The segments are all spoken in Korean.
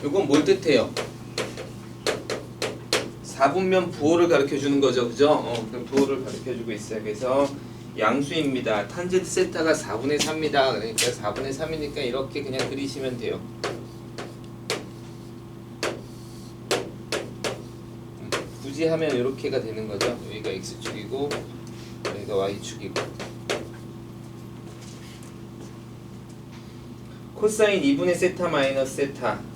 이건 뭘 뜻해요? 4분면 부호를 가르쳐주는 거죠, 그죠? 그럼 부호를 가르쳐주고 있어요. 그래서 양수입니다. 탄젠트 세타가 4분의 3입니다. 그러니까 4분의 3이니까 이렇게 그냥 그리시면 돼요. 굳이 하면 이렇게가 되는 거죠. 여기가 x축이고 여기가 y축이고. 코사인 2분의 세타 마이너스 세타.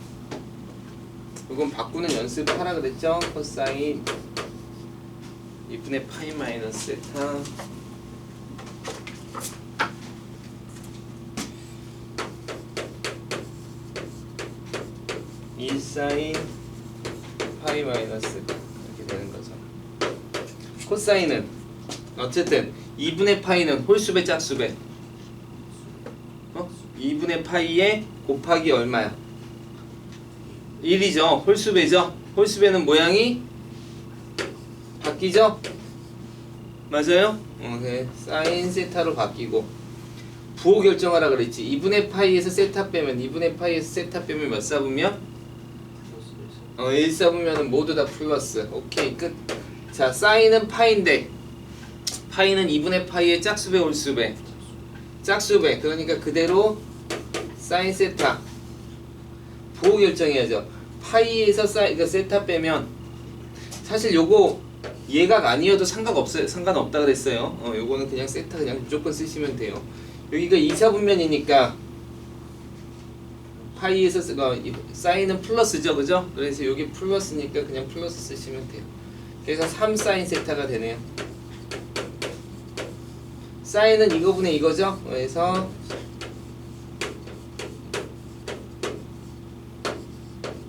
이건 바꾸는 연습하라 그랬죠? 코사인 2분의 파이 마이너스 세타. 이 사인 파이 마이너스 이렇게 되는 거죠. 코사인은 어쨌든 2분의 파이는 홀수배 짝수배. 2분의 파이에 곱하기 얼마야? 1이죠. 홀수배죠. 홀수배는 모양이 바뀌죠? 맞아요? 네. 사인 세타로 바뀌고 부호 결정하라 그랬지. 2분의 파이에서 세타 빼면 2분의 파이에서 세타 빼면 몇 사분면? 1 사분면은 모두 다 플러스. 오케이 끝. 자, 사인은 파인데 파이는 2분의 파이의 짝수배 홀수배. 짝수배. 그러니까 그대로 사인 세타 부호 결정해야죠. 파이에서 그러니까 세타 빼면 사실 요거 예각 아니어도 상관없다 그랬어요. 요거는 그냥 세타 그냥 무조건 쓰시면 돼요. 여기가 2사분면이니까 파이에서 사인은 플러스죠, 그죠? 그래서 여기 플러스니까 그냥 플러스 쓰시면 돼요. 그래서 3사인 세타가 되네요. 사인은 이거분의 이거죠? 그래서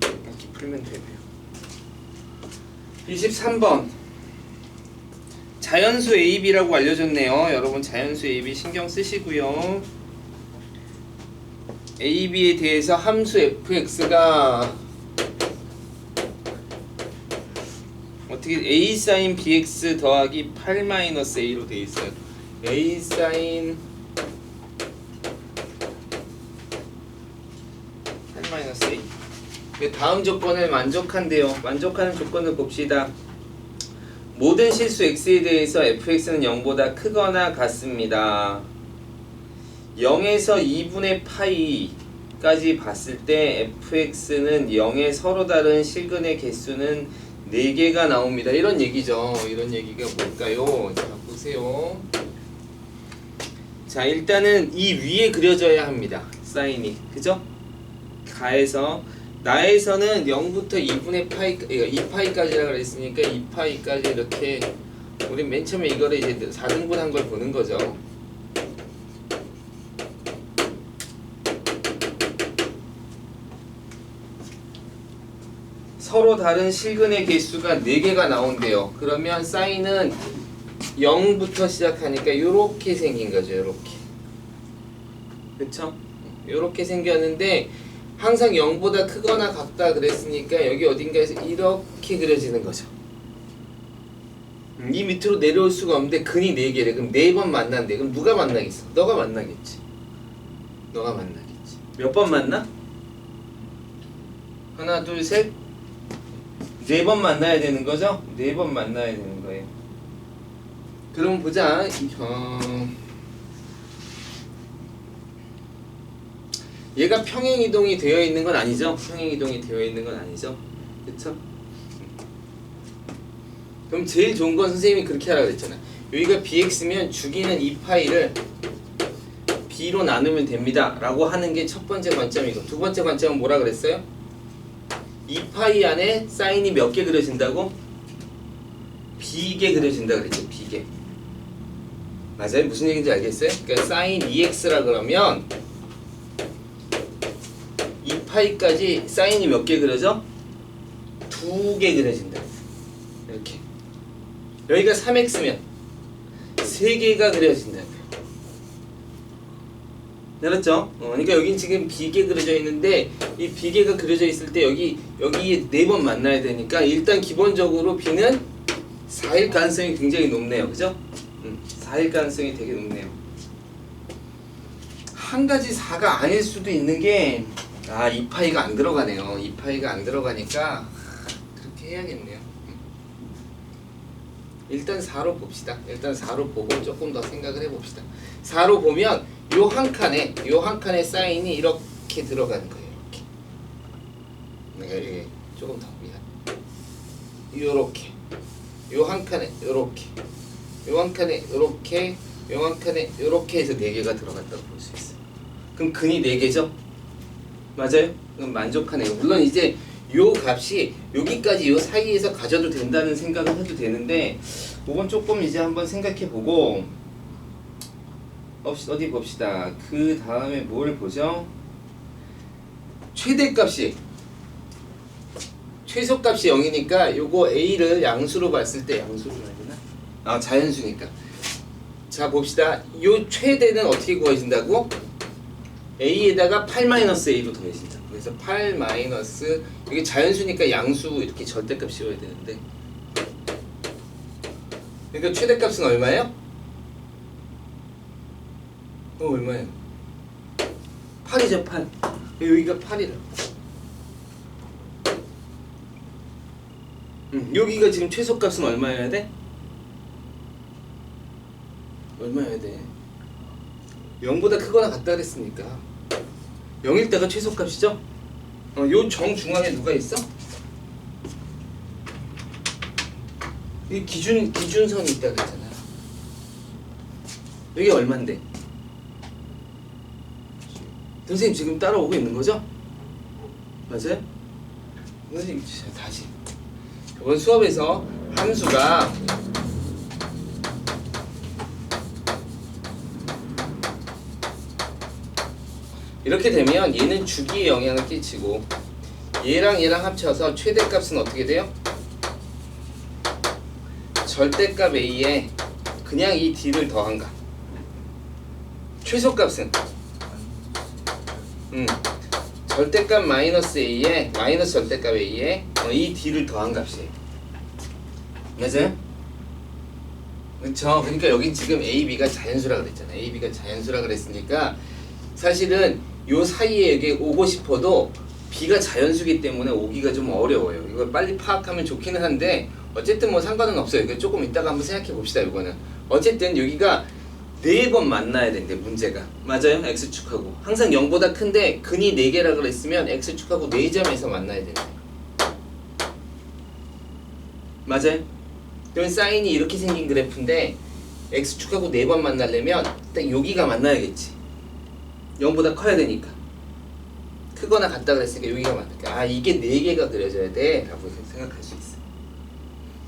이렇게 풀면 되네요. 23번 자연수 AB라고 알려줬네요. 여러분 자연수 AB 신경 쓰시고요. AB에 대해서 함수 fx가 어떻게 a sin bx 더하기 8-a로 되어 있어요. a sin 8-a. 다음 조건을 만족한대요. 만족하는 조건을 봅시다. 모든 실수 x에 대해서 fx는 0보다 크거나 같습니다. 0에서 2분의 파이까지 봤을 때 fx는 0의 서로 다른 실근의 개수는 4개가 나옵니다. 이런 얘기죠. 이런 얘기가 뭘까요? 자, 보세요. 자, 일단은 이 위에 그려져야 합니다. 사인이. 그죠? 가에서 나에서는 0부터 2분의 파이, 2파이까지라 그랬으니까 2파이까지 이렇게 우리 맨 처음에 이거를 이제 4등분한 걸 보는 거죠. 서로 다른 실근의 개수가 4개가 나온대요. 그러면 사인은 0부터 시작하니까 요렇게 생긴 거죠. 요렇게. 그쵸? 요렇게 생겼는데 항상 0보다 크거나 같다 그랬으니까 여기 어딘가에서 이렇게 그려지는 거죠. 이 밑으로 내려올 수가 없는데 근이 4개래. 그럼 4번 만난대. 그럼 누가 만나겠어? 너가 만나겠지. 너가 만나겠지. 몇 번 만나? 하나, 둘, 셋. 4번 만나야 되는 거죠? 4번 만나야 되는 거예요. 그럼 보자. 얘가 평행이동이 되어 있는 건 아니죠? 평행이동이 되어 있는 건 아니죠? 그쵸? 그럼 제일 좋은 건 선생님이 그렇게 하라고 했잖아. 여기가 bx면 주기는 2파이를 b로 나누면 됩니다 라고 하는 게 첫 번째 관점이고, 두 번째 관점은 뭐라 그랬어요? 2파이 안에 사인이 몇 개 그려진다고? b개 그려진다 그랬죠. b개. 맞아요? 무슨 얘기인지 알겠어요? 그러니까 사인 2x라 그러면 2파이까지 사인이 몇 개 그려져? 2개 그려진다. 이렇게. 여기가 3x면 3개가 그려진다고요. 알았죠? 그러니까 여긴 지금 b개 그려져 있는데 이 b개가 그려져 있을 때 여기에 4번 만나야 되니까 일단 기본적으로 b는 4일 가능성이 굉장히 높네요. 그죠? 4일 가능성이 되게 높네요. 한 가지 4가 아닐 수도 있는 게 아, 2파이가 안 들어가네요. 2파이가 안 들어가니까 그렇게 해야겠네요. 일단 4로 봅시다. 일단 4로 보고 조금 더 생각을 해봅시다. 4로 보면 요 한 칸에 사인이 이렇게 들어가는 거예요. 이렇게. 네, 조금 더 미안. 요렇게. 요 한 칸에 요렇게. 요 한 칸에 요렇게. 요 한 칸에 요렇게 해서 4개가 들어갔다고 볼 수 있어요. 그럼 근이 4개죠? 맞아요? 그럼 만족하네요. 물론 이제 요 값이 여기까지 요 사이에서 가져도 된다는 생각을 해도 되는데, 그건 조금 이제 한번 생각해보고 어디 봅시다. 그 다음에 뭘 보죠? 최대값이 최소값이 0이니까 요거 a를 양수로 봤을 때, 양수로 해야 되나? 아, 자연수니까. 자, 봅시다. 요 최대는 어떻게 구해진다고? a에다가 8-a로 더해진다. 그래서 8 마이너스, 이게 자연수니까 양수 이렇게 절대값 씌워야 되는데, 그러니까 최대값은 얼마예요? 얼마예요? 8이죠. 8. 여기가 8이라. 여기가 지금 최소값은 얼마여야 돼? 얼마여야 돼? 0보다 크거나 같다 그랬으니까 0일 때가 최소값이죠? 요 정중앙에 누가 있어? 이 기준선이 있다 그랬잖아. 여기 얼만데? 선생님 지금 따라오고 있는 거죠? 맞아요? 선생님 다시. 이번 수업에서 함수가 이렇게 되면 얘는 주기에 영향을 끼치고, 얘랑 얘랑 합쳐서 최대값은 어떻게 돼요? 절대값 a에 그냥 이 d를 더한가. 최소값은 절대값 마이너스 a에 마이너스 절대값 a에 이 d를 더한 값이에요. 맞아요? 그렇죠. 그러니까 여기 지금 a, b가 자연수라 그랬잖아요. a, b가 자연수라 그랬으니까 사실은 요 사이에 여기 오고 싶어도 b가 자연수기 때문에 오기가 좀 어려워요. 이걸 빨리 파악하면 좋기는 한데 어쨌든 뭐 상관은 없어요. 그러니까 조금 이따가 한번 생각해 봅시다. 이거는 어쨌든 여기가 4번 만나야 된대, 문제가. 맞아요? x축하고 항상 0보다 큰데 근이 4개라 그랬으면 x축하고 4점에서 만나야 된대. 맞아요? 그러면 사인이 이렇게 생긴 그래프인데 x축하고 4번 만나려면 딱 여기가 만나야겠지. 0보다 커야 되니까. 크거나 같다 그랬으니까 여기가 맞을까. 아, 이게 4개가 그려져야 돼 라고 생각할 수 있어.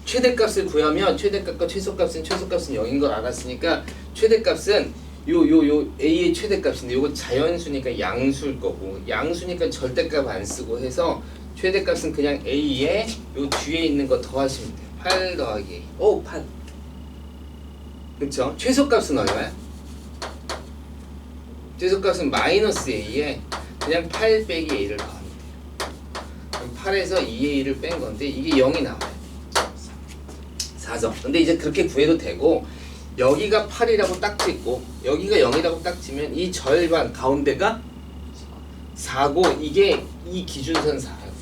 최대값을 구하면 최대값과 최소값은 0인 걸 알았으니까 최대값은 요 a의 최대값인데 요거 자연수니까 양수일 거고, 양수니까 절대값 안 쓰고 해서 최대값은 그냥 a에 요 뒤에 있는 거 더하시면 돼요. 8 더하기 a. 8. 그쵸? 최소값은 얼마야? 최소값은 마이너스 a에 그냥 8 빼기 a를 더하면 돼요. 8에서 2a를 뺀 건데 이게 0이 나와요. 4점. 근데 이제 그렇게 구해도 되고, 여기가 8이라고 딱 찍고 여기가 0이라고 딱 치면 이 절반 가운데가 4고, 이게 이 기준선 4야.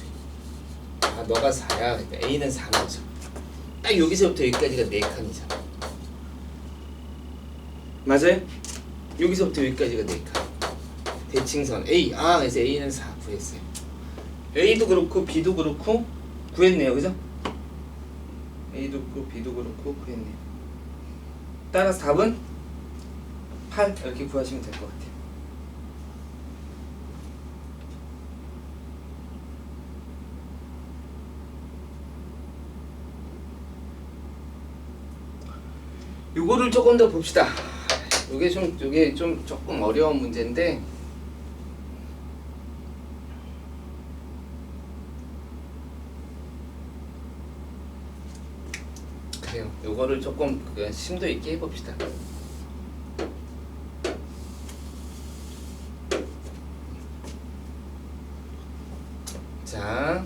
아, 너가 4야. 그러니까 a는 4인 거죠. 딱 여기서부터 여기까지가 4칸이잖아. 맞아요? 여기서부터 여기까지가 4칸. 대칭선 A. 그래서 A는 4 구했어요. A도 그렇고 B도 그렇고 구했네요. 그죠? A도 그렇고 B도 그렇고 구했네요. 따라서 답은 8 이렇게 구하시면 될 것 같아요. 요거를 조금 더 봅시다. 요게 좀 조금 어려운 문제인데, 그래요. 요거를 조금 심도 있게 해봅시다. 자,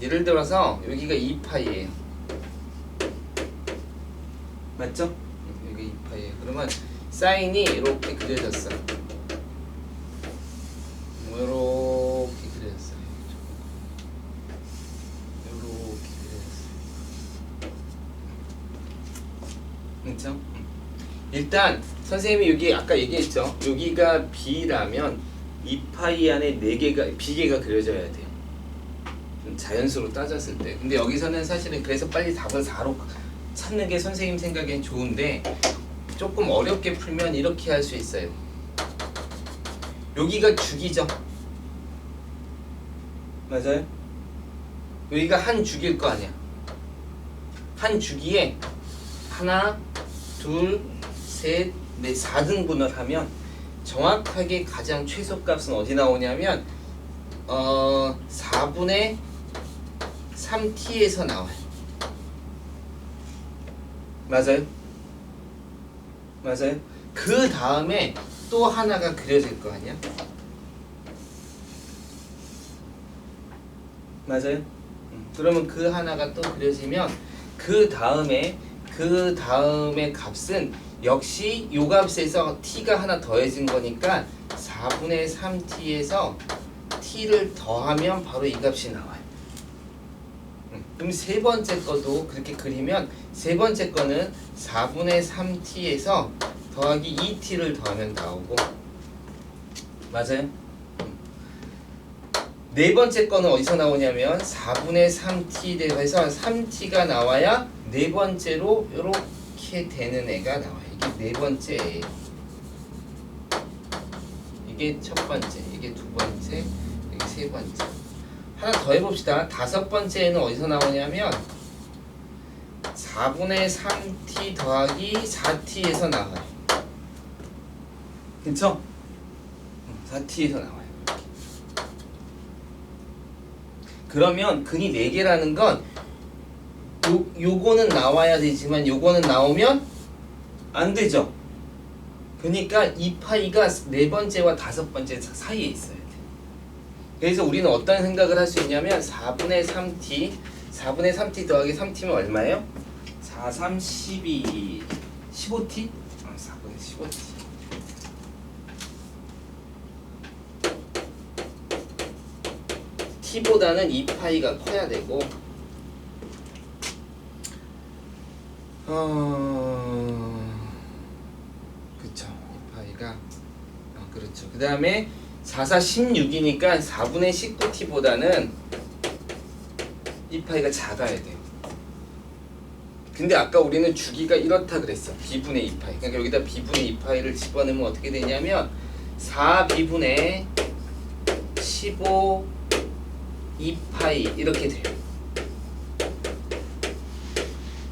예를 들어서 여기가 2파이예요. 맞죠? 여기가 2파이야. 그러면 사인이 이렇게 그려졌어. 이렇게 그려졌어. 이렇게 그려졌어. 그렇죠? 일단 선생님이 여기 아까 얘기했죠. 여기가 B라면 2파이 안에 4개가 B개가 그려져야 돼요. 좀 자연수로 따졌을 때. 근데 여기서는 사실은 그래서 빨리 답을 4로 찾는 게 선생님 생각엔 좋은데 조금 어렵게 풀면 이렇게 할 수 있어요. 여기가 주기죠. 맞아요? 여기가 한 주기일 거 아니야. 한 주기에 하나, 둘, 셋, 넷, 4등분을 하면 정확하게 가장 최소값은 어디 나오냐면 4분의 3t에서 나와요. 맞아요? 맞아요? 그 다음에 또 하나가 그려질 거 아니야? 맞아요? 그러면 그 하나가 또 그려지면 그 다음에 값은 역시 요 값에서 t가 하나 더해진 거니까 4분의 3t에서 t를 더하면 바로 이 값이 나와요. 그럼 세 번째 것도 그렇게 그리면 세 번째 거는 4분의 3t에서 더하기 2t를 더하면 나오고 맞아요? 네 번째 거는 어디서 나오냐면 4분의 3t 대해서 3t가 나와야 네 번째로 이렇게 되는 애가 나와요. 이게 네 번째예요. 이게 첫 번째, 이게 두 번째, 이게 세 번째. 하나 더 해봅시다. 다섯 번째는 어디서 나오냐면 4분의 3t 더하기 4t에서 나와요. 그쵸? 4t에서 나와요. 그러면 근이 4개라는 건 요거는 나와야 되지만 요거는 나오면 안 되죠. 그러니까 2파이가 네 번째와 다섯 번째 사이에 있어야 돼. 그래서 우리는 어떤 생각을 할 수 있냐면 4분의 3t 더하기 3t면 얼마예요? 4, 3, 12, 15t? 4분의 15t. t보다는 2파이가 커야 되고 그쵸 2파이가 그렇죠. 그 다음에 4, 4, 16이니까 4분의 19t보다는 2파이가 작아야 돼요. 근데 아까 우리는 주기가 이렇다 그랬어. b분의 2파이. 그러니까 여기다 b분의 2파이를 집어넣으면 어떻게 되냐면 4b분의 15 2파이 이렇게 돼요.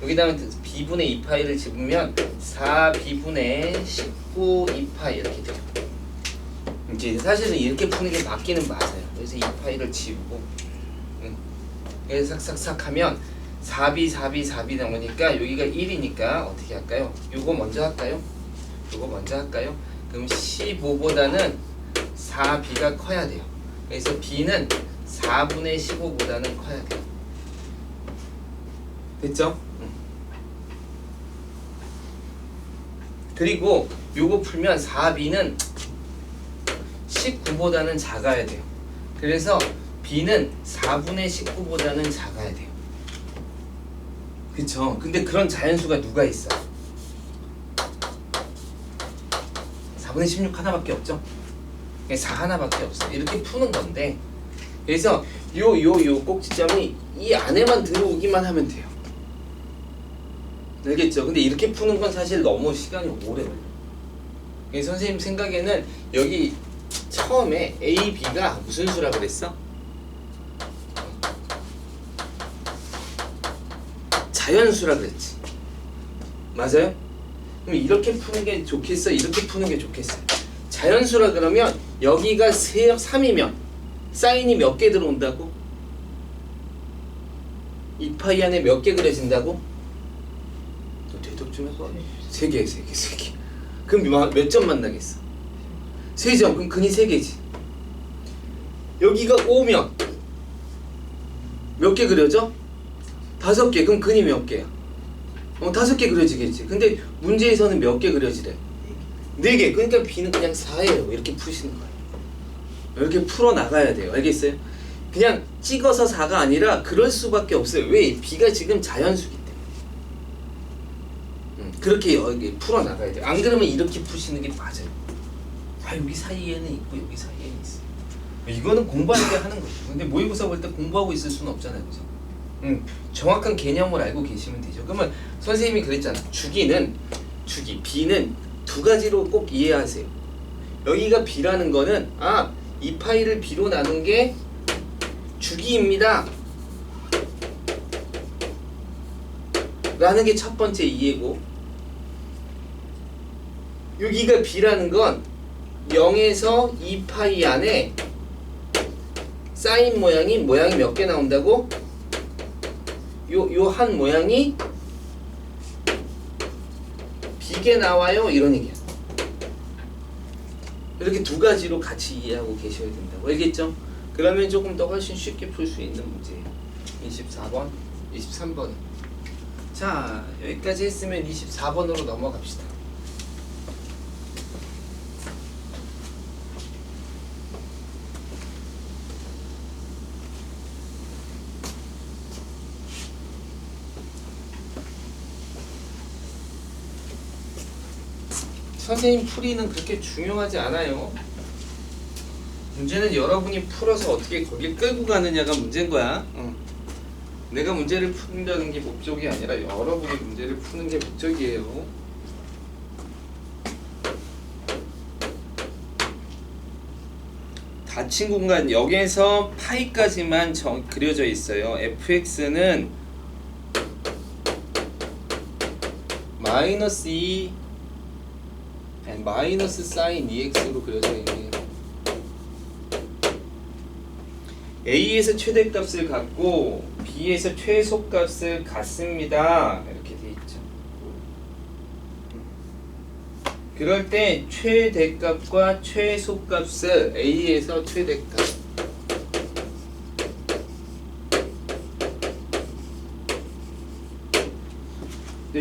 여기다가 b분의 2파이를 집으면 4b분의 19 2파이 이렇게 돼요. 이제 사실은 이렇게 푸는 게 맞기는 맞아요. 그래서 2파이를 지우고 그래서 싹싹싹 하면 4b 나오니까 여기가 1이니까 어떻게 할까요? 요거 먼저 할까요? 요거 먼저 할까요? 그럼 15보다는 4b가 커야 돼요. 그래서 b는 4분의 15보다는 커야 돼요. 됐죠? 그리고 요거 풀면 4b는 19보다는 작아야 돼요. 그래서 b는 4분의 19보다는 작아야 돼요. 그쵸? 근데 그런 자연수가 누가 있어? 4분의 16 하나밖에 없죠? 4 하나밖에 없어. 이렇게 푸는 건데 그래서 요 꼭지점이 이 안에만 들어오기만 하면 돼요. 알겠죠? 근데 이렇게 푸는 건 사실 너무 시간이 오래 걸려요. 그래서 선생님 생각에는 여기 처음에 A, B가 무슨 수라 그랬어? 자연수라 그랬지. 맞아요? 그럼 이렇게 푸는 게 좋겠어? 이렇게 푸는 게 좋겠어요? 자연수라 그러면 여기가 3이면 사인이 몇 개 들어온다고? 2파이 안에 몇 개 그려진다고? 너 대답 좀 해봐. 3개. 그럼 몇 점 만나겠어? 3점. 그럼 근이 3개지. 여기가 5면 몇 개 그려져? 5개. 그럼 근이 몇 개야? 5개 그려지겠지. 근데 문제에서는 몇 개 그려지래? 4개. 그러니까 B는 그냥 4예요. 이렇게 푸시는 거예요. 이렇게 풀어 나가야 돼요. 알겠어요? 그냥 찍어서 4가 아니라 그럴 수밖에 없어요. 왜? B가 지금 자연수기 때문에. 그렇게 여기 풀어 나가야 돼요. 안 그러면 이렇게 푸시는 게 맞아요. 아, 여기 사이에는 있고 여기 사이에는 있어. 이거는 공부할 때 하는 거죠. 근데 모의고사 볼 때 공부하고 있을 수는 없잖아요. 그죠? 정확한 개념을 알고 계시면 되죠. 그러면 선생님이 그랬잖아. 주기는 B는 2가지로 꼭 이해하세요. 여기가 B라는 거는 이 파이를 B로 나눈 게 주기입니다 라는 게 첫 번째 이해고, 여기가 B라는 건 0에서 2파이 안에 사인 모양이 몇 개 나온다고? 요 한 모양이 B개 나와요, 이런 얘기야. 이렇게 2가지로 같이 이해하고 계셔야 된다고. 알겠죠? 그러면 조금 더 훨씬 쉽게 풀 수 있는 문제예요. 24번, 23번. 자, 여기까지 했으면 24번으로 넘어갑시다. 선생님 풀이는 그렇게 중요하지 않아요. 문제는 여러분이 풀어서 어떻게 거길 끌고 가느냐가 문제인 거야. 내가 문제를 푼다는 게 목적이 아니라 여러분이 문제를 푸는 게 목적이에요. 닫힌 공간, 여기에서 파이까지만 그려져 있어요. fx는 마이너스 2 마이너스 사인 2x로 그려져 있네요. A에서 최대값을 갖고 B에서 최소값을 갖습니다. 이렇게 돼 있죠. 그럴 때 최대값과 최소값을 A에서 최대값,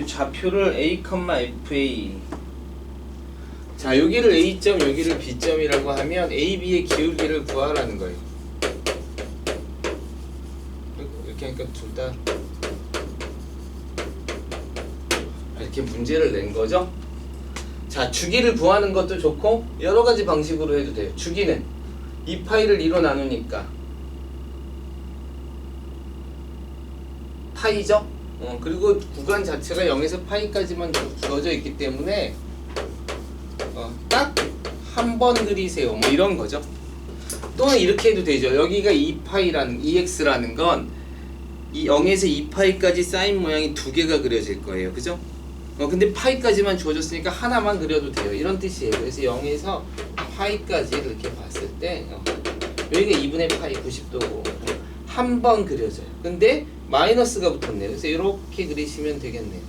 좌표를 A, FA. 자, 여기를 A점, 여기를 B점이라고 하면 A, B의 기울기를 구하라는 거예요. 이렇게 하니까 둘 다 이렇게 문제를 낸 거죠. 자, 주기를 구하는 것도 좋고 여러 가지 방식으로 해도 돼요. 주기는 2파이를 2로 나누니까 파이죠. 그리고 구간 자체가 0에서 파이까지만 주어져 있기 때문에 딱 한 번 그리세요. 뭐 이런 거죠. 또는 이렇게 해도 되죠. 여기가 2파이라는 2x라는 건 이 0에서 2파이까지 사인 모양이 2개가 그려질 거예요. 그죠? 근데 파이까지만 주어졌으니까 하나만 그려도 돼요. 이런 뜻이에요. 그래서 0에서 파이까지 이렇게 봤을 때 여기가 2분의 파이 90도고 한 번 그려져요. 근데 마이너스가 붙었네요. 그래서 이렇게 그리시면 되겠네요.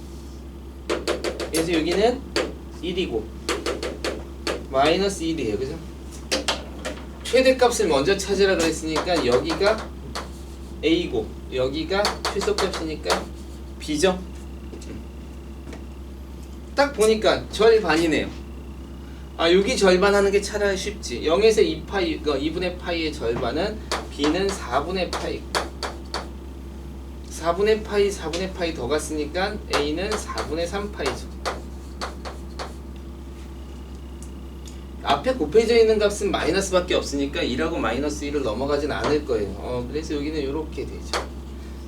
그래서 여기는 1이고 마이너스 1이에요. 그죠? 최대값을 먼저 찾으라 그랬으니까 여기가 A고 여기가 최소값이니까 B죠? 딱 보니까 절반이네요. 여기 절반 하는 게 차라리 쉽지. 0에서 2파이, 2분의 파이의 절반은 B는 4분의 파이. 4분의 파이, 4분의 파이 더 갔으니까 A는 4분의 3파이죠. 앞에 곱해져 있는 값은 마이너스밖에 없으니까 2라고 마이너스 1을 넘어가진 않을 거예요. 그래서 여기는 이렇게 되죠.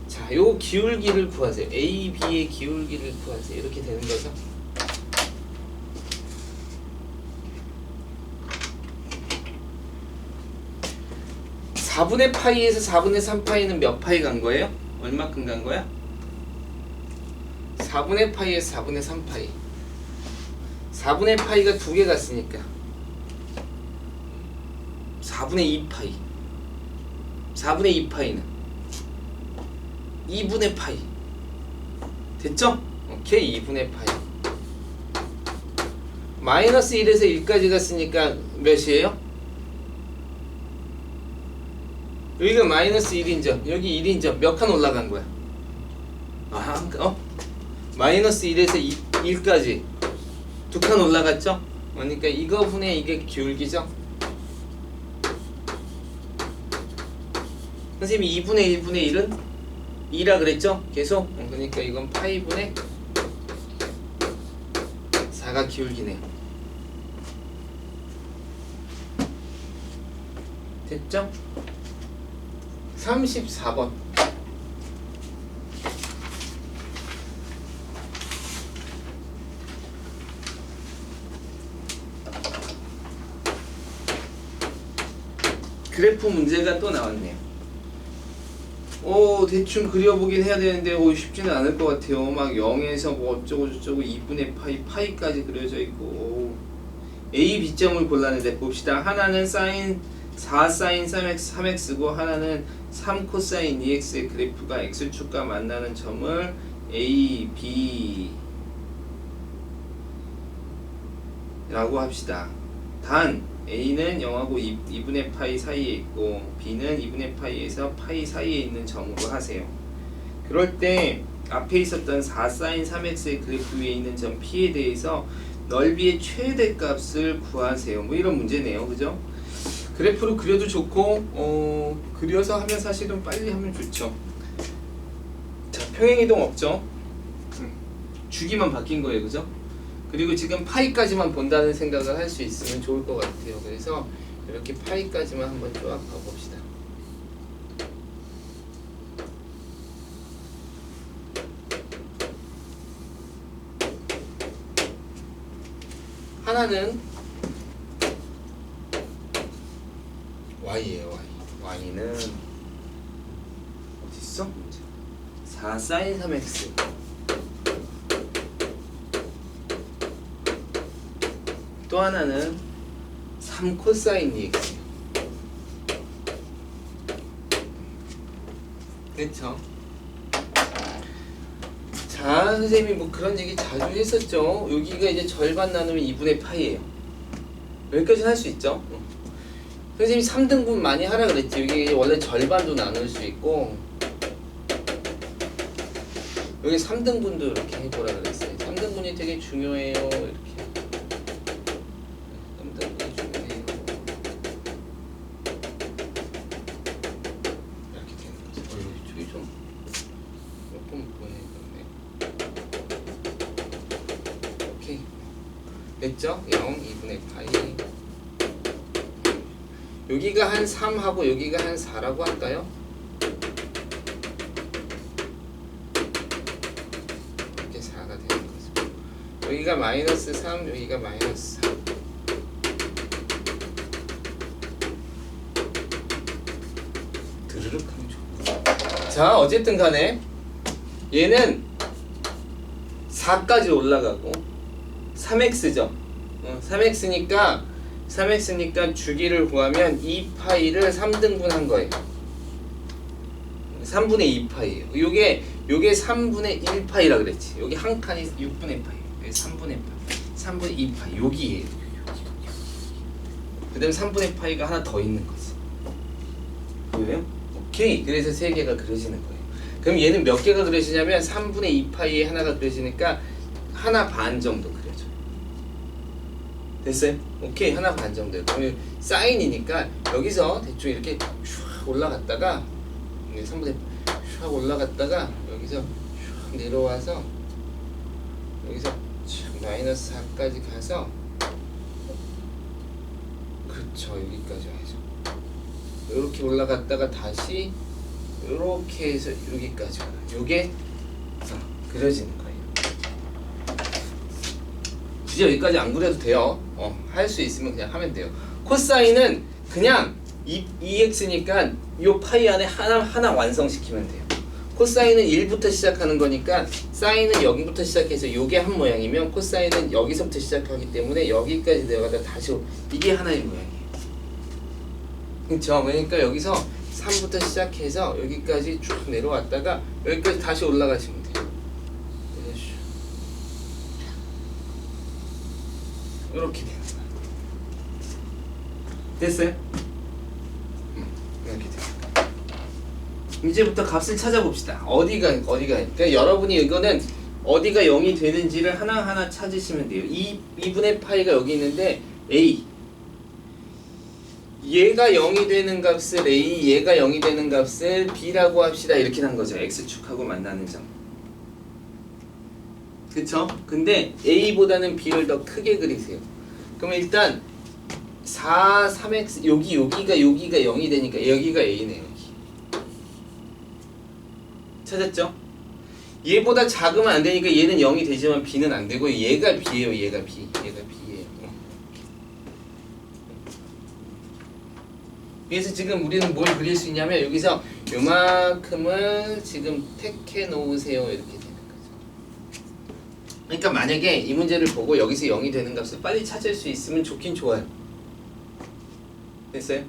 자, 요 기울기를 구하세요. A, B의 기울기를 구하세요. 이렇게 되는 거죠. (4분의 파이에서 4분의 3파이는) 몇 파이 간 거예요? 얼마큼 간 거야? 4분의 파이에서 4분의 3파이. 4분의 파이가 2개 갔으니까 4분의 2파이. 4분의 2파이는 2분의 파이. 됐죠? 오케이. 2분의 파이. 마이너스 1에서 1까지 갔으니까 몇이에요? 여기가 마이너스 1인점, 여기 1인점 몇 칸 올라간 거야? 마이너스 1에서 1까지 두 칸 올라갔죠? 그러니까 이거 분의 이게 기울기죠? 선생님이 2분의 1분의 1은 2라 그랬죠? 계속? 그러니까 이건 파이분의 4가 기울기네요. 됐죠? 34번 그래프 문제가 또 나왔네요. 대충 그려보긴 해야 되는데 쉽지는 않을 것 같아요. 막 0에서 뭐 어쩌고 저쩌고 2분의 파이까지 그려져 있고 A, B점을 골랐는데 봅시다. 하나는 사인 4 사인 3x고 하나는 3 코사인 2x의 그래프가 x축과 만나는 점을 A, B 라고 합시다. 단 A는 0하고 2분의 파이 사이에 있고 B는 2분의 파이에서 파이 사이에 있는 점으로 하세요. 그럴 때 앞에 있었던 4 사인 3x의 그래프 위에 있는 점 P에 대해서 넓이의 최대값을 구하세요. 뭐 이런 문제네요. 그죠? 그래프로 그려도 좋고 그려서 하면 사실은 빨리 하면 좋죠. 자, 평행이동 없죠? 주기만 바뀐 거예요. 그죠? 그리고 지금 파이까지만 본다는 생각을 할 수 있으면 좋을 것 같아요. 그래서 이렇게 파이까지만 한번 쭉 봐봅시다. 하나는 y예요. y는 어딨어? 4 사인 3x 또 하나는 3 코사인 2x. 그렇죠? 자, 선생님이 뭐 그런 얘기 자주 했었죠. 여기가 이제 절반 나누면 2분의 파이예요. 여기까지는 할 수 있죠. 선생님이 3등분 많이 하라 그랬지. 여기 원래 절반도 나눌 수 있고 여기 3등분도 이렇게 해보라 그랬어요. 3등분이 되게 중요해요. 이렇게. 됐죠? 0, 2분의 파이. 여기가 한 3하고 여기가 한 4라고 할까요? 이렇게 4가 되는 거죠. 여기가 마이너스 3, 여기가 마이너스 4. 드르륵 하면 좋고. 자, 어쨌든 간에 얘는 4까지 올라가고 3x죠. 3x니까 주기를 구하면 2파이를 3등분 한 거예요. 3분의 2파이예요. 요게 3분의 1파이라 그랬지. 여기 한 칸이 6분의 파이. 여기 3분의 파이. 3분의 2파이. 여기에요. 그 다음에 3분의 파이가 하나 더 있는 거지. 보여요? 오케이. 그래서 3개가 그려지는 거예요. 그럼 얘는 몇 개가 그려지냐면 3분의 2파이에 하나가 그려지니까 하나 반 정도 그려져요. 됐어요? 오케이. 하나 반 정도. 그러면 사인이니까 여기서 대충 이렇게 슉 올라갔다가 3분의 슉 올라갔다가 여기서 슉 내려와서 여기서 마이너스 4까지 가서 그렇죠. 여기까지 와야죠. 이렇게 올라갔다가 다시 이렇게 해서 여기까지 와요. 요게 그려지는 거예요. 굳이 여기까지 안 그려도 돼요. 할 수 있으면 그냥 하면 돼요. 코사인은 그냥 2x니까 요 파이 안에 하나 완성시키면 돼요. 코사인은 1부터 시작하는 거니까 사인은 여기부터 시작해서 요게 한 모양이면 코사인은 여기서부터 시작하기 때문에 여기까지 내려가다 다시 이게 하나의 모양이에요. 그렇죠? 그러니까 여기서 3부터 시작해서 여기까지 쭉 내려왔다가 여기까지 다시 올라가시면 돼요. 이렇게 되는 거야. 됐어요? 이렇게 돼요. 이제부터 값을 찾아봅시다. 어디가 그러니까 여러분이 이거는 어디가 0이 되는지를 하나하나 찾으시면 돼요. 2분의 파이가 여기 있는데 A 얘가 0이 되는 값을 A, 얘가 0이 되는 값을 B라고 합시다. 이렇게 한 거죠. X축하고 만나는 점. 그쵸? 근데 A보다는 B를 더 크게 그리세요. 그러면 일단 4, 3x 여기가 0이 되니까 여기가 A네요. 여기. 찾았죠? 얘보다 작으면 안 되니까 얘는 0이 되지만 B는 안 되고 얘가 B예요. 얘가 B예요. 그래서 지금 우리는 뭘 그릴 수 있냐면 여기서 요만큼을 지금 택해 놓으세요. 이렇게 되는 거죠. 그러니까 만약에 이 문제를 보고 여기서 0이 되는 값을 빨리 찾을 수 있으면 좋긴 좋아요. 됐어요?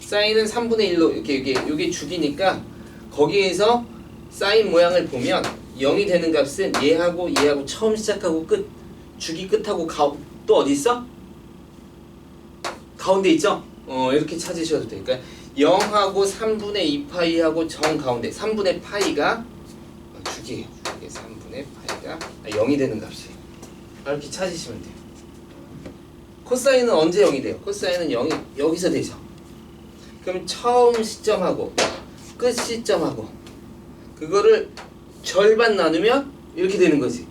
사인은 3분의 1로 이게 죽이니까 거기에서 사인 모양을 보면 0이 되는 값은 얘하고 처음 시작하고 끝 주기 끝하고 또 어디 있어? 가운데 있죠? 이렇게 찾으셔도 돼요. 그러니까 0하고 3분의 2파이하고 정 가운데 3분의 파이가 주기예요. 3분의 파이가 0이 되는 값이에요. 이렇게 찾으시면 돼요. 코사인은 언제 0이 돼요? 코사인은 0이 여기서 되죠. 그럼 처음 시점하고 끝 시점하고 그거를 절반 나누면 이렇게 되는 거지.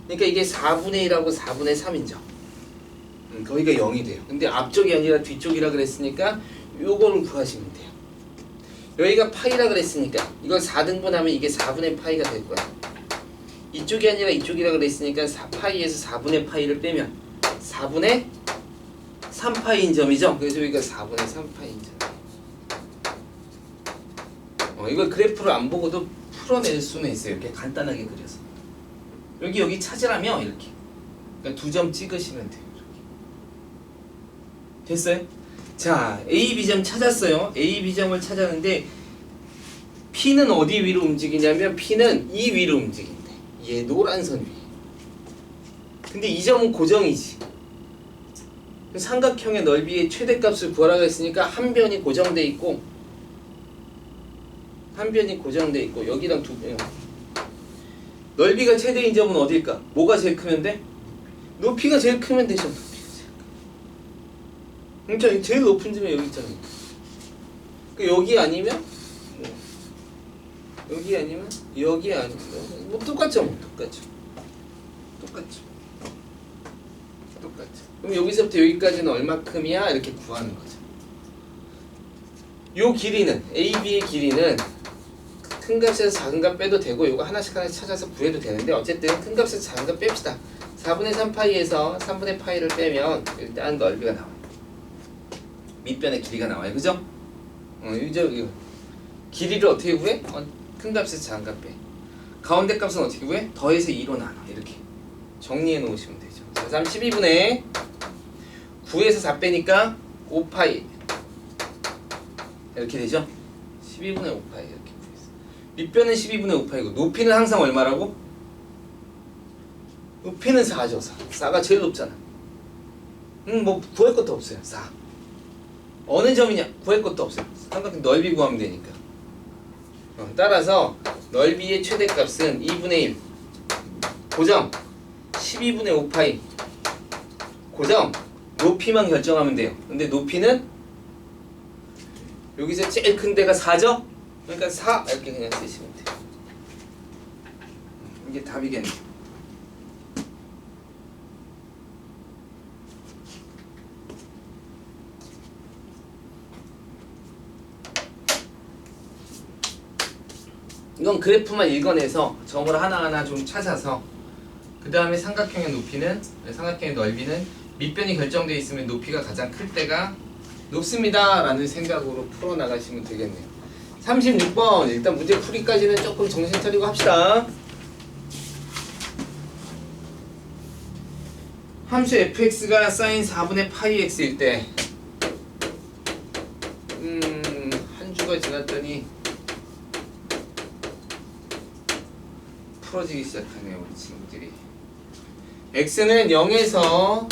그러니까 이게 4분의 1하고 4분의 3인죠. 거기가 0이 돼요. 근데 앞쪽이 아니라 뒤쪽이라 그랬으니까 요거를 구하시면 돼요. 여기가 파이라 그랬으니까 이걸 4등분하면 이게 4분의 파이가 될 거야. 이쪽이 아니라 이쪽이라 그랬으니까 4파이에서 4분의 파이를 빼면 4분의 3파이인 점이죠. 그래서 여기가 4분의 3파이인 점. 이걸 그래프를 안 보고도 풀어낼 수는 있어요. 이렇게 간단하게 그려서. 여기 찾으라며 이렇게. 그러니까 2점 찍으시면 돼요. 됐어요? 자, A, B점 찾았어요. A, B점을 찾았는데 P는 어디 위로 움직이냐면 P는 이 위로 움직인대. 얘 노란 선 위에. 근데 이 점은 고정이지. 삼각형의 넓이의 최대값을 구하라고 했으니까 한 변이 고정돼 있고 여기랑 두 변. 넓이가 최대인 점은 어딜까? 뭐가 제일 크면 돼? 높이가 제일 크면 되죠. 그러니까 제일 높은 점이 여기 있잖아요. 여기 아니면 여기 아니면 뭐 똑같죠. 그럼 여기서부터 여기까지는 얼마큼이야? 이렇게 구하는 거죠. 요 길이는 AB의 길이는 큰 값에서 작은 값 빼도 되고 요거 하나씩 찾아서 구해도 되는데 어쨌든 큰 값에서 작은 값 뺍시다. 4분의 3파이에서 3분의 파이를 빼면 일단 넓이가 나와요. 밑변의 길이가 나와요. 그죠? 이거 길이를 어떻게 구해? 큰 값에서 작은 값 빼. 가운데 값은 어떻게 구해? 더해서 2로 나눠. 이렇게 정리해 놓으시면 되죠. 자, 12분의 9에서 4 빼니까 5파이 이렇게 되죠? 12분의 5파이 이렇게 구했어. 밑변은 12분의 5파이고 높이는 항상 얼마라고? 높이는 4죠. 4가 제일 높잖아. 뭐 구할 것도 없어요. 4. 어느 점이냐? 구할 것도 없어요. 삼각형 넓이 구하면 되니까. 따라서 넓이의 최대값은 2분의 1 고정 12분의 5파이 고정 높이만 결정하면 돼요. 근데 높이는 여기서 제일 큰 데가 4죠? 그러니까 4 이렇게 그냥 쓰시면 돼요. 이게 답이겠네. 이건 그래프만 읽어내서 점을 하나하나 좀 찾아서 그 다음에 삼각형의 넓이는 밑변이 결정되어 있으면 높이가 가장 클 때가 높습니다 라는 생각으로 풀어나가시면 되겠네요. 36번 일단 문제 풀이까지는 조금 정신 차리고 합시다. 함수 fx가 sin 4분의 파이 x일 때 한 주가 지났더니 풀어지기 시작하네요. 우리 친구들이. x는 0에서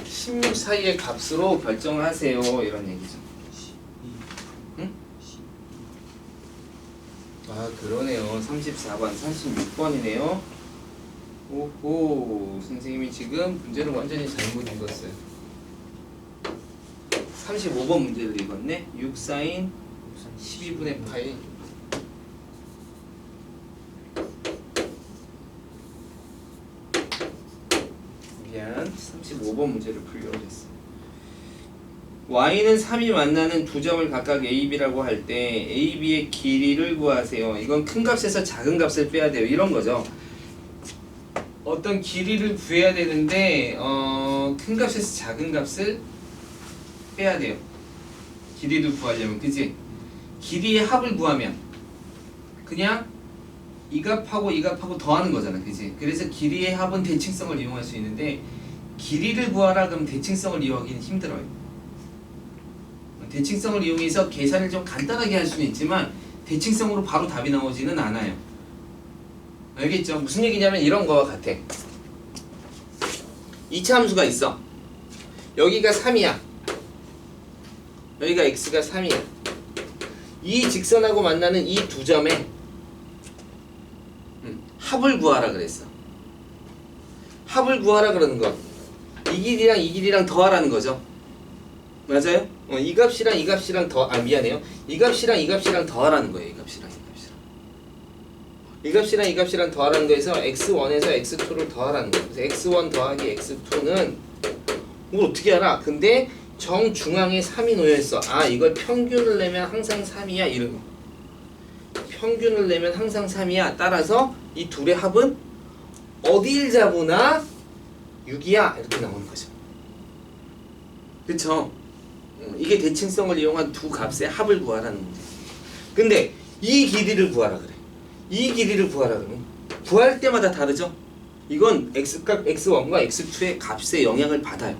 16 사이의 값으로 결정을 하세요. 이런 얘기죠. 응? 아 그러네요. 34번, 36번이네요. 오호, 선생님이 지금 문제를 완전히 잘못 읽었어요. 35번 문제를 읽었네. 6 사인 12분의 파이. 미안, 35번 문제를 풀려고 했어. y는 3이 만나는 두 점을 각각 a, b라고 할 때 a, b의 길이를 구하세요. 이건 큰 값에서 작은 값을 빼야 돼요. 이런 거죠. 어떤 길이를 구해야 되는데 큰 값에서 작은 값을 빼야 돼요. 길이를 구하려면, 그치? 길이의 합을 구하면 그냥 이 값하고 이 값하고 더하는 거잖아, 그치? 그래서 길이의 합은 대칭성을 이용할 수 있는데 길이를 구하라 그러면 대칭성을 이용하기는 힘들어요. 대칭성을 이용해서 계산을 좀 간단하게 할 수는 있지만 대칭성으로 바로 답이 나오지는 않아요. 알겠죠? 무슨 얘기냐면 이런 거와 같아. 2차 함수가 있어. 여기가 3이야. 여기가 x가 3이야. 이 직선하고 만나는 이 두 점에 합을 구하라 그랬어. 합을 구하라 그러는 거. 이 길이랑 이 길이랑 더하라는 거죠. 맞아요? 이 값이랑 이 값이랑 미안해요. 이 값이랑 이 값이랑 더하라는 거예요. 이 값이랑 이 값이랑. 이 값이랑 이 값이랑 더하라는 거에서 x1에서 x2를 더하라는 거예요. 그래서 x1 더하기 x2는 이걸 어떻게 알아? 근데 정중앙에 3이 놓여있어. 아, 이걸 평균을 내면 항상 3이야. 이런 거. 평균을 내면 항상 3이야. 따라서 이 둘의 합은 어딜 잡으나 6이야. 이렇게 나오는 거죠. 그쵸? 이게 대칭성을 이용한 두 값의 합을 구하라는 문제. 근데 이 길이를 구하라 그래. 이 길이를 구하라 그러면 구할 때마다 다르죠? 이건 x값 x1과 x2의 값에 영향을 받아요.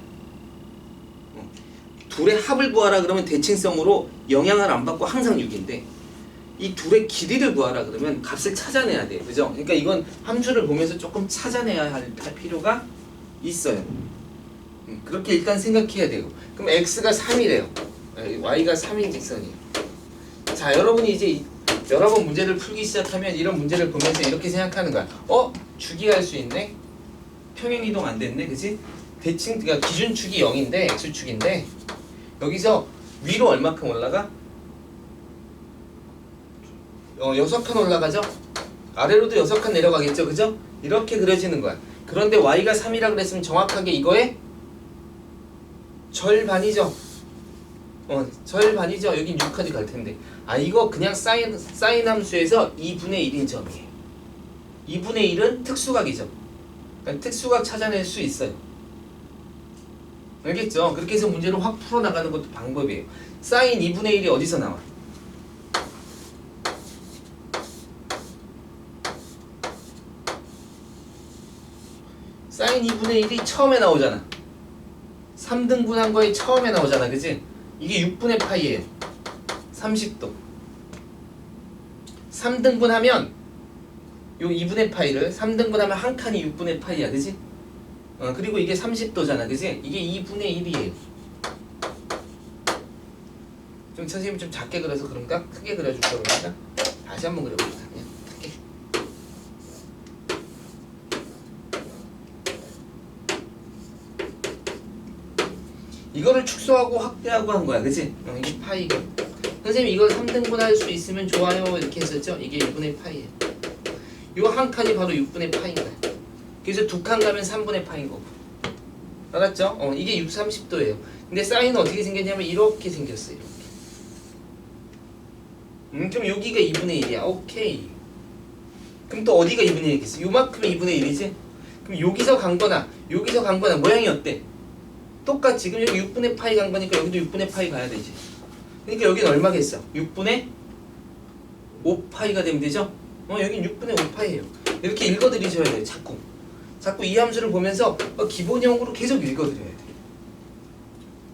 둘의 합을 구하라 그러면 대칭성으로 영향을 안 받고 항상 6인데 이 둘의 길이를 구하라 그러면 값을 찾아내야 돼요. 그죠? 그러니까 이건 함수를 보면서 조금 찾아내야 할 필요가 있어요. 그렇게 일단 생각해야 되고. 그럼 x가 3이래요. y가 3인 직선이에요. 자, 여러분이 이제 여러 번 문제를 풀기 시작하면 이런 문제를 보면서 이렇게 생각하는 거야. 주기할 수 있네? 평행이동 안 됐네? 그치? 그러니까 기준축이 0인데 x축인데 여기서 위로 얼마큼 올라가? 6칸 올라가죠? 아래로도 6칸 내려가겠죠? 그죠? 이렇게 그려지는 거야. 그런데 y가 3이라 그랬으면 정확하게 이거의 절반이죠. 절반이죠. 여긴 6까지 갈 텐데. 아, 이거 그냥 사인 함수에서 2분의 1인 점이에요. 2분의 1은 특수각이죠. 그러니까 특수각 찾아낼 수 있어요. 알겠죠? 그렇게 해서 문제를 확 풀어나가는 것도 방법이에요. 사인 2분의 1이 어디서 나와? 사인 2분의 1이 처음에 나오잖아. 3등분한 거에 처음에 나오잖아. 그치? 이게 6분의 파이예요. 30도. 3등분하면 요 2분의 파이를 3등분하면 한 칸이 6분의 파이야. 그치? 그리고 이게 30도잖아. 그치? 이게 2분의 1이에요. 좀 선생님이 좀 작게 그려서 그런가? 크게 그려줄까 그런가? 다시 한번 그려볼까? 그냥 크게. 이거를 축소하고 확대하고 한 거야. 그치? 이게 파이가. 선생님 이걸 3등분 할 수 있으면 좋아요. 이렇게 했었죠? 이게 2분의 파이예요. 요 한 칸이 바로 6분의 파인 거야. 그래서 두 칸 가면 3분의 파인 거고. 알았죠? 이게 6, 30도예요. 근데 사인은 어떻게 생겼냐면 이렇게 생겼어요. 이렇게. 그럼 여기가 2분의 1이야. 오케이. 그럼 또 어디가 2분의 1이겠어? 요만큼이 2분의 1이지? 그럼 여기서 간 거나 여기서 간 거나 모양이 어때? 똑같지. 그럼 여기 6분의 파이 간 거니까 여기도 6분의 파이 가야 되지. 그러니까 여기는 얼마겠어? 6분의 5파이가 되면 되죠? 여긴 6분의 5파이예요. 이렇게 읽어드리셔야 돼요. 자꾸 이 함수를 보면서 기본형으로 계속 읽어드려야 돼.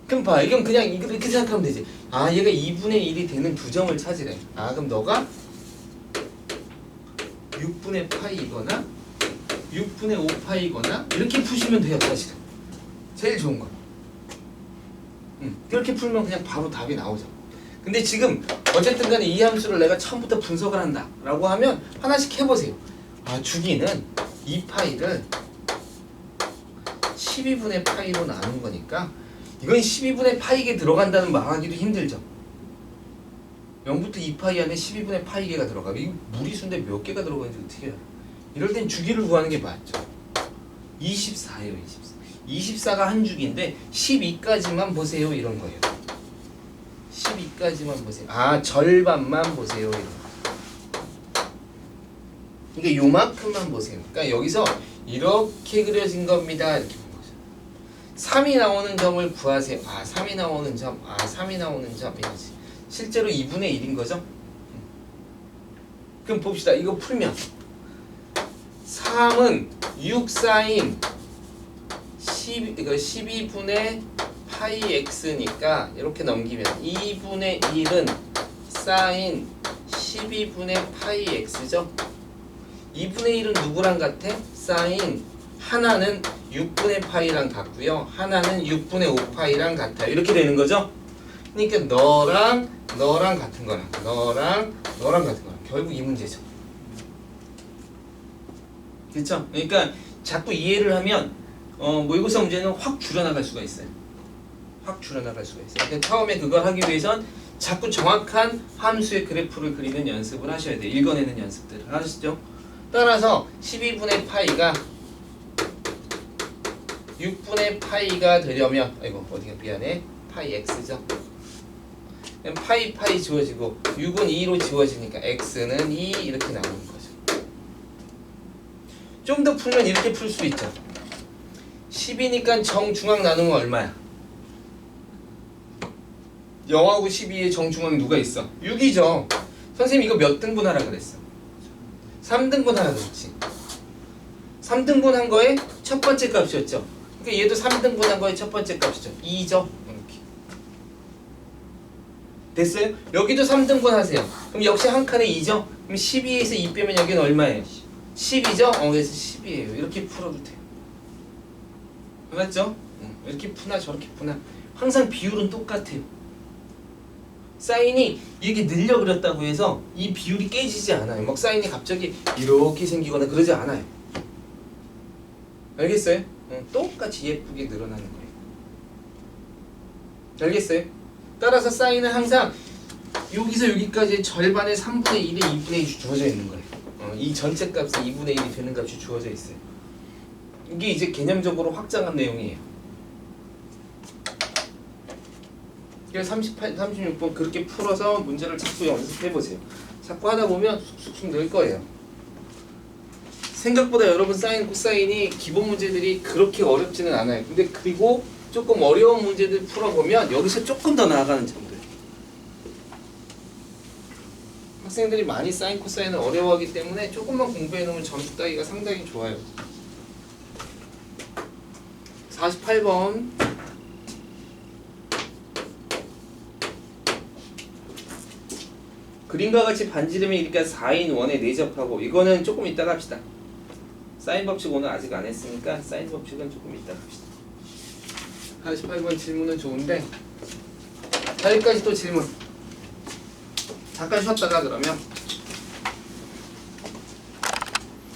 그럼 봐. 이건 그냥 이렇게 생각하면 되지. 아, 얘가 2분의 1이 되는 두 점을 찾으래. 아, 그럼 너가 6분의 파이거나 6분의 5파이거나 이렇게 푸시면 돼요. 사실은. 제일 좋은 거. 그렇게 풀면 그냥 바로 답이 나오죠. 근데 지금 어쨌든 간에 이 함수를 내가 처음부터 분석을 한다 라고 하면 하나씩 해보세요. 아, 주기는 2파이를 12분의 파이로 나눈 거니까 이건 12분의 파이게 들어간다는 말하기도 힘들죠. 0부터 2파이 안에 12분의 파이개가 들어가. 이 무리수인데 몇 개가 들어가는지 어떻게 알아? 이럴 땐 주기를 구하는 게 맞죠. 24예요. 24가 한 주기인데 12까지만 보세요 이런 거예요. 12까지만 보세요. 아, 절반만 보세요 이런 거. 이게 요만큼만 보세요. 그러니까 여기서 이렇게 그려진 겁니다. 이렇게 본 거죠. 3이 나오는 점을 구하세요. 아, 3이 나오는 점. 아, 3이 나오는 점. 이거지. 실제로 2분의 1인 거죠? 그럼 봅시다. 이거 풀면 3은 6 사인 12분의 파이 x니까 이렇게 넘기면 2분의 1은 사인 12분의 파이 x죠? 2분의 1은 누구랑 같아? 사인 하나는 6분의 파이랑 같고요. 하나는 6분의 5파이랑 같아요. 이렇게 되는 거죠? 그러니까 너랑 같은 거랑 너랑 같은 거랑 결국 이 문제죠. 그렇죠? 그러니까 자꾸 이해를 하면 모의고사 문제는 확 줄여나갈 수가 있어요. 확 줄여나갈 수가 있어요. 근데 처음에 그걸 하기 위해선 자꾸 정확한 함수의 그래프를 그리는 연습을 하셔야 돼요. 읽어내는 연습들을 하시죠. 따라서 12분의 파이가 6분의 파이가 되려면 어디가 미안해. 파이 x죠. 파이 지워지고 6은 2로 지워지니까 x는 2 이렇게 나오는 거죠. 좀 더 풀면 이렇게 풀 수 있죠. 10이니까 정중앙 나누면 얼마야? 0하고 12의 정중앙 누가 있어? 6이죠. 선생님 이거 몇 등분 하라 그랬어? 3등분 하라 그랬지. 3등분 한 거에 첫 번째 값이었죠. 그러니까 얘도 3등분 한 거에 첫 번째 값이죠. 2죠. 됐어요? 여기도 3등분 하세요. 그럼 역시 한 칸에 2죠? 그럼 12에서 2 빼면 여기는 얼마예요? 10이죠? 그래서 10이에요. 이렇게 풀어도 돼요. 알았죠? 이렇게 푸나 저렇게 푸나 항상 비율은 똑같아요. 사인이 이렇게 늘려 그렸다고 해서 이 비율이 깨지지 않아요. 막 사인이 갑자기 이렇게 생기거나 그러지 않아요. 알겠어요? 똑같이 예쁘게 늘어나는 거예요. 알겠어요? 따라서 사인은 항상 여기서 여기까지 절반의 3분의 1에 2분의 1이 주어져 있는 거예요. 이 전체 값이 2분의 1이 되는 값이 주어져 있어요. 이게 이제 개념적으로 확장한 내용이에요. 그래서 36번 그렇게 풀어서 문제를 자꾸 연습해보세요. 자꾸 하다 보면 쑥쑥 늘 거예요. 생각보다 여러분 사인, 코사인이 기본 문제들이 그렇게 어렵지는 않아요. 근데 그리고 조금 어려운 문제들 풀어보면 여기서 조금 더 나아가는 점들. 학생들이 많이 사인, 코사인을 어려워하기 때문에 조금만 공부해놓으면 점수 따기가 상당히 좋아요. 48번 그림과 같이 반지름의 일가 4인 원에 내접하고 이거는 조금 이따가 합시다. 사인 법칙 오늘 아직 안 했으니까 사인 법칙은 조금 이따가 합시다. 48번 질문은 좋은데 자, 여기까지 또 질문 잠깐 쉬었다가 그러면